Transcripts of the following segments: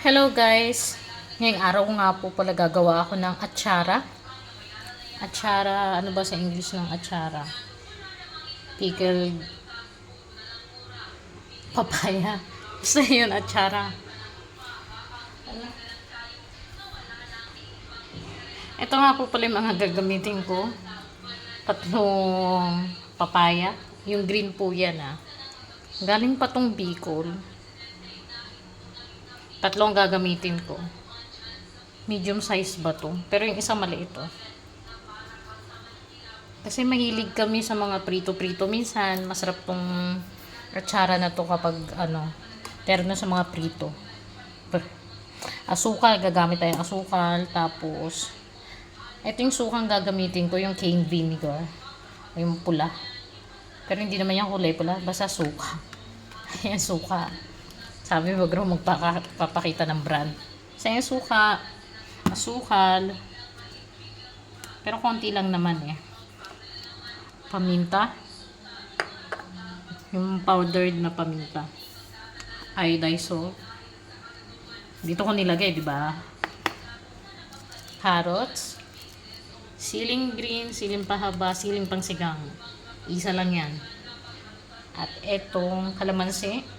Hello guys! Ngayong araw nga po pala gagawa ako ng atsara. Atsara, ano ba sa English ng atsara? Pickled papaya. Basta yun, atsara. Ito nga po pala yung mga gagamitin ko. Tatlong papaya. Yung green po yan Galing pa tong Bicol. Tatlong gagamitin ko. Medium size ba to? Pero yung isa maliit Kasi mahilig kami sa mga prito-prito. Minsan, masarap tong atsara na to kapag terno sa mga prito. Asukal, gagamit tayong asukal. Tapos, ito yung sukang gagamitin ko, yung cane vinegar. Yung pula. Pero hindi naman yung kulay pula, basta suka. Ayan, suka. Sabi mo, bro, magpapakita ng brand. Sa yung suka, asukal. Pero konti lang naman Paminta. Yung powdered na paminta. Iodized salt. Dito ko nilagay, di ba? Carrots. Siling green, siling pahaba, siling pangsigang. Isa lang yan. At etong kalamansi.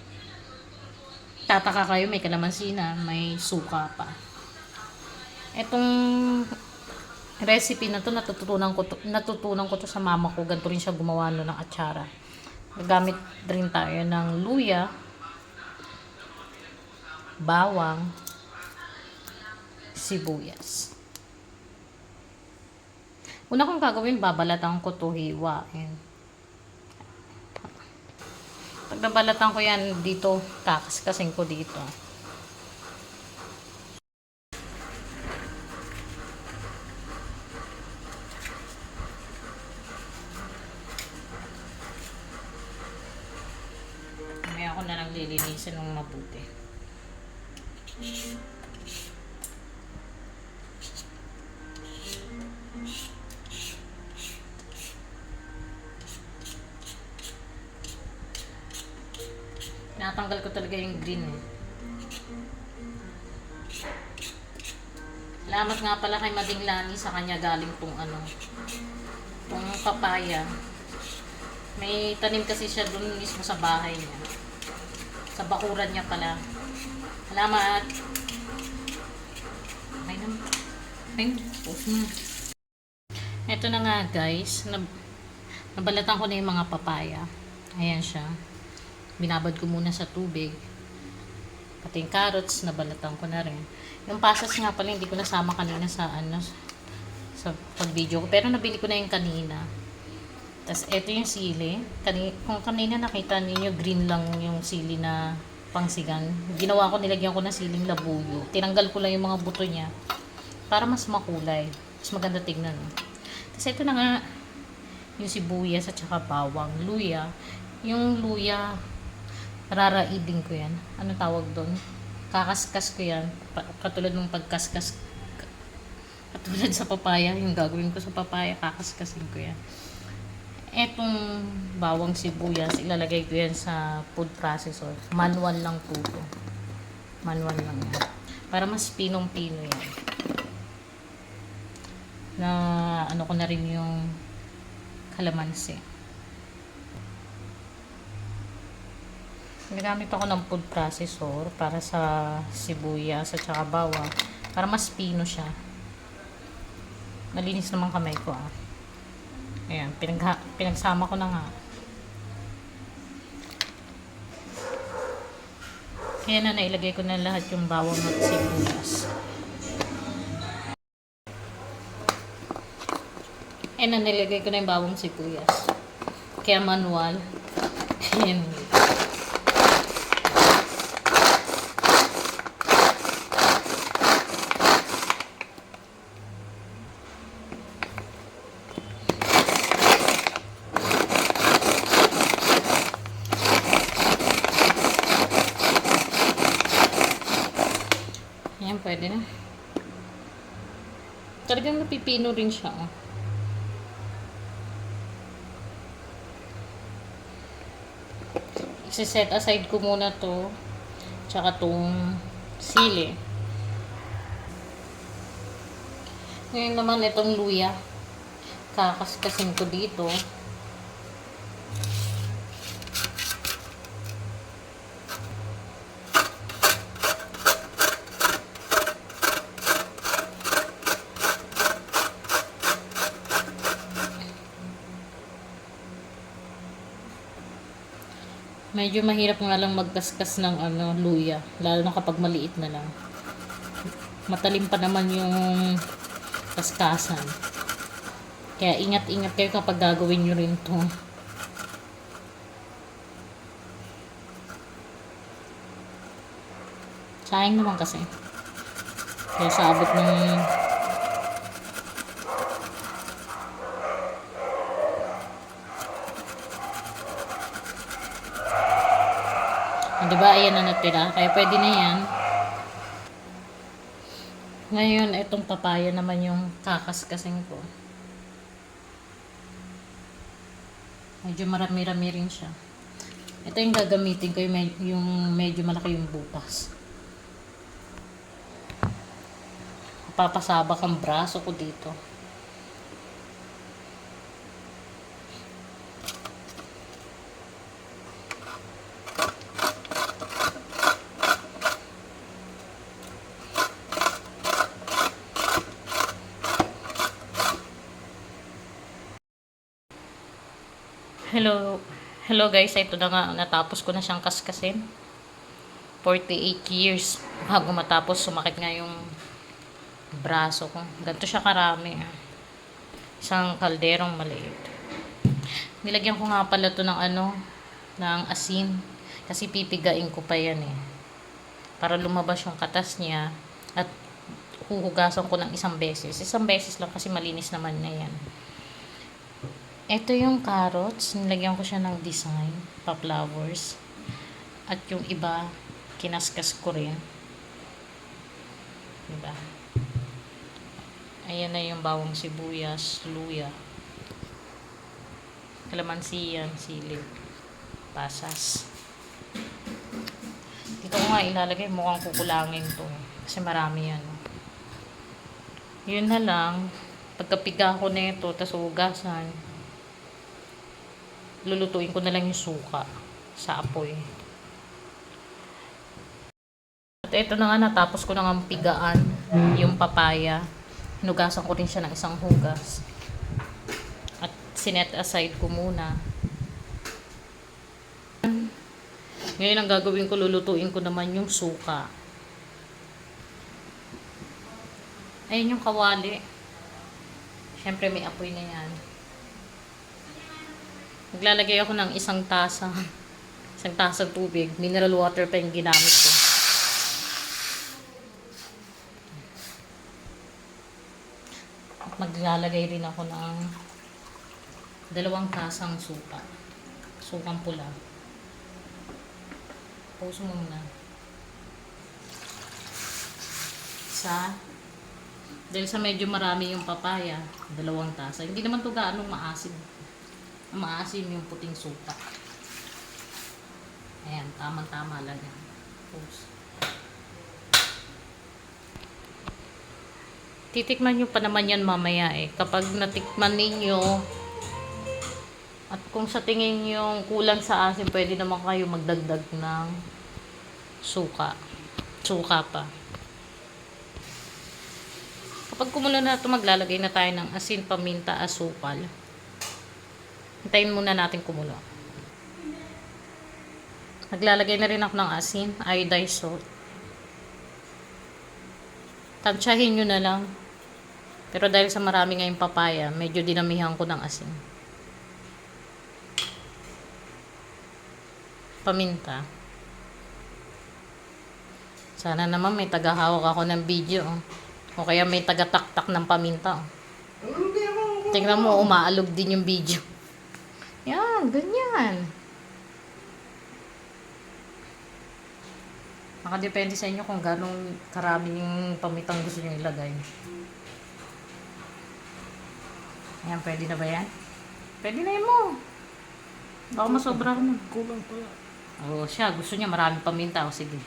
Tataka kayo, may kalamansi na, may suka pa. Etong recipe na to natutunan ko to sa mama ko. Ganito rin siya gumawa ng atsara. Gagamit rin tayo ng luya, bawang, sibuyas. Una kong gagawin, babalatan ko to, hiwain. Pag nabalatan ko yan dito, kakaskasin ko dito. Mamaya ako na lang lilinisin ng mabuti. Natanggal ko talaga yung green Salamat nga pala kay Mading Lani, sa kanya galing tong tong papaya. May tanim kasi siya dun mismo sa bahay niya. Sa bakuran niya pala. Salamat. Ito na nga guys, nabalatan ko na yung mga papaya. Ayan siya. Binabad ko muna sa tubig. Pati yung carrots, nabalatan ko na rin. Yung pasas nga pala, hindi ko nasama kanina sa sa pag-video ko. Pero nabili ko na yung kanina. Tapos, ito yung sili. Kung kanina nakita ninyo, green lang yung sili na pangsigan. Ginawa ko, nilagyan ko ng siling labuyo. Tinanggal ko lang yung mga buto niya. Para mas makulay. Mas maganda tignan. Tapos, ito na nga, yung sibuyas at saka bawang. Luya. Yung luya, raraiding ko yan. Ano tawag doon? Kakaskas ko yan. Katulad ng pagkaskas. Katulad sa papaya. Yung gagawin ko sa papaya, kakaskasin ko yan. Etong bawang sibuyas, ilalagay ko yan sa food processor. Manual lang po ito. Manual lang yan. Para mas pinong-pino yan. Na ano ko na rin yung kalamansi. Nagamit ako ng food processor para sa sibuyas at saka bawang. Para mas pino siya. Malinis naman kamay ko Ayan, pinagsama ko na nga. Kaya na nailagay ko na lahat yung bawang at sibuyas. Ayan na nilagay ko na yung bawang sibuyas. Kaya manual. Ayan. Ayan, pwede na. Talagang napipino rin siya Isi-set aside ko muna to. Tsaka tong Sili. Ngayon naman itong luya. Kakaskasin ko dito. Medyo mahirap nga lang magkaskas ng luya, lalo na kapag maliit na lang. Matalim pa naman yung kaskasan. Kaya ingat-ingat kayo kapag gagawin nyo rin to. Sayang naman kasi. Kaya sa abot ng diba, ayan na natira. Kaya pwede na yan. Ngayon, itong papaya naman yung kakaskasin ko. Medyo marami-rami rin siya. Ito yung gagamitin ko, yung medyo malaki yung butas. Papasabak ang braso ko dito. Hello guys, ito na nga, natapos ko na siyang kaskasin. 48 years bago matapos, sumakit nga yung braso ko. Ganito siya karami. Isang kalderong maliit. Nilagyan ko nga pala to ng ng asin. Kasi pipigain ko pa yan para lumabas yung katas niya. At huhugasan ko ng isang beses. Isang beses lang kasi malinis naman na yan. Ito yung carrots. Nilagyan ko siya ng design. Pa-flowers. At yung iba, kinaskas ko rin. Diba? Ayan na yung bawang sibuyas, luya. Kalamansi yan, sili. Pasas. Dito ko nga ilalagay. Mukhang kukulangin to. Kasi marami yan. Yun na lang. Pagkapiga ko nito, tas hugasan, lulutuin ko na lang yung suka sa apoy. At ito na nga, natapos ko na nga pigaan yung papaya. Hinugasan ko rin siya ng isang hugas. At sinet aside ko muna. Ngayon ang gagawin ko, lulutuin ko naman yung suka. Ayun yung kawali. Siyempre may apoy na yan. Naglalagay ako ng isang tasang tubig. Mineral water pa yung ginamit ko. At maglalagay rin ako ng 2 tasang suka. Sukang pula. Pause mo muna. Dahil sa medyo marami yung papaya, 2 tasa. Hindi naman ito gaanong maasim. Maasim yung puting suka. Ayan, tamang-tama lang yan. Pause. Titikman nyo pa naman yan mamaya Kapag natikman ninyo, at kung sa tingin nyo kulang sa asin, pwede naman kayo magdagdag ng suka. Suka pa. Kapag kumulo na ito, maglalagay na tayo ng asin, paminta, asukal. Hintayin muna natin kumulo. Naglalagay na rin ako ng asin, iodized salt. Tansyahin nyo na lang. Pero dahil sa marami ngayong papaya, medyo dinamihan ko ng asin. Paminta. Sana naman may tagahawak ako ng video. O kaya may tagataktak ng paminta. Tingnan mo, umaalog din yung video. Yan, ganyan. Nakadepende sa inyo kung ganong karaming pamintang gusto nyo ilagay. Ayan, pwede na ba yan? Pwede na yun mo. Baka masobra ko na. Kulang pala. Oo, siya. Gusto niya maraming paminta. O, sige.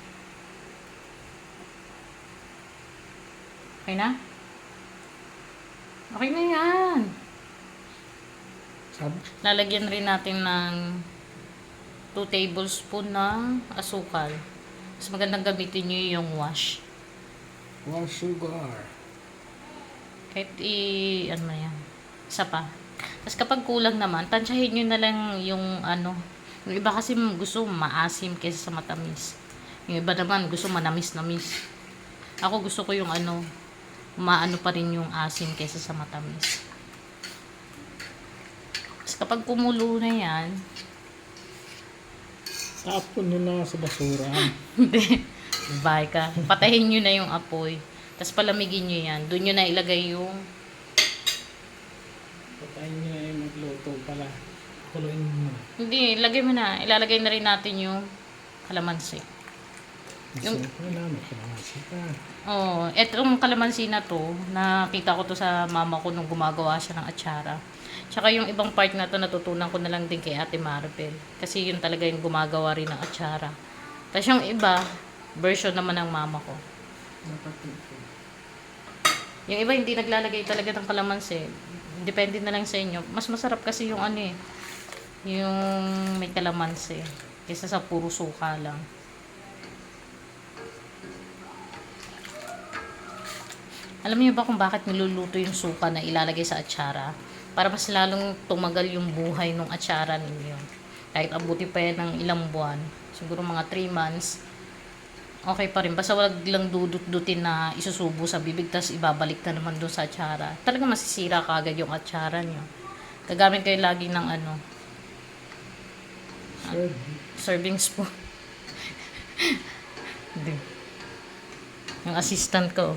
Okay na? Okay na yan. Sabi, Lalagyan rin natin ng 2 tablespoon ng asukal. Mas magandang gamitin nyo yung wash. one sugar. Kahit ano na yan. Isa pa. Tapos kapag kulang naman, tansyahin nyo na lang yung ano. Yung iba kasi gusto maasim kaysa sa matamis. Yung iba naman gusto manamis-namis. Ako gusto ko yung ano, maano pa rin yung asim kaysa sa matamis. Tapos kapag kumulo na yan, Tapon nyo na sa basura. hindi, bye ka. Patayin nyo na yung apoy. Tapos palamigin nyo yan. Doon nyo na ilagay yung Patayin nyo na yung magluto pala. Kuluin mo. hindi, ilagay mo na. Ilalagay na rin natin yung kalamansi. Yung- Wala mo kalamansi pa. Oh, etong kalamansi na to, nakita ko to sa mama ko nung gumagawa siya ng atsara. Tsaka yung ibang part na to, natutunan ko na lang din kay Ate Maribel. Kasi yun talaga yung gumagawa rin ng atsara. Tapos yung iba, version naman ng mama ko. Dapat Yung iba hindi naglalagay talaga ng kalamansi. Depende na lang sa inyo. Mas masarap kasi yung ano eh, yung may kalamansi. Kaysa sa puro suka lang. Alam niyo ba kung bakit niluluto yung suka na ilalagay sa atsara? Para mas lalong tumagal yung buhay ng atsara ninyo. Kahit abuti pa yan ng ilang buwan. Siguro mga 3 months. Okay pa rin. Basta wag lang dudut-dutin na isusubo sa bibig tapos ibabalik na naman doon sa atsara. Talaga masisira kaagad yung atsara nyo. Gagamit kayo lagi ng ano, serve. serving spoon. Hindi. Yung assistant ko.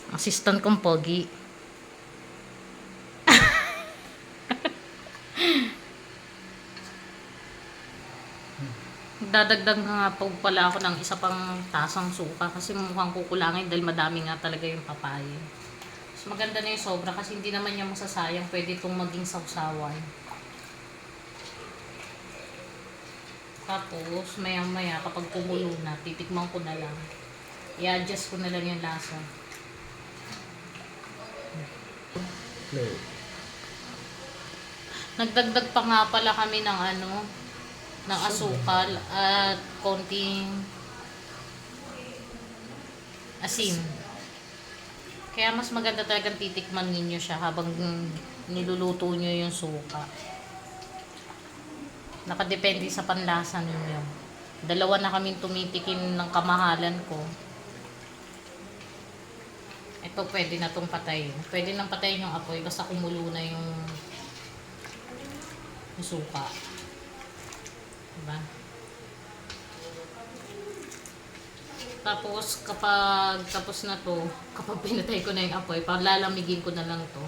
Assistant kong pogi. Dadagdag nga po pala ako ng isa pang tasang suka kasi mukhang kukulangin dahil madami nga talaga yung papaya. So maganda na yung sobra kasi hindi naman niya masasayang, pwede itong maging sausawan. Tapos maya maya kapag kumulo na, titikman ko na lang. I-adjust ko na lang yung lasa. Play. Nagdagdag pa nga pala kami ng ano, ng asukal at konting asin. Kaya mas maganda talagang titikman ninyo siya habang niluluto nyo yung suka. Nakadepende sa panlasa ninyo. Dalawa na kaming tumitikim ng kamahalan ko. Ito pwede na tong patayin. Pwede nang patayin yung apoy basta kumulo na yung suka. Diba? Tapos kapag tapos na to, kapag pinatay ko na yung apoy, palalamigin ko na lang to.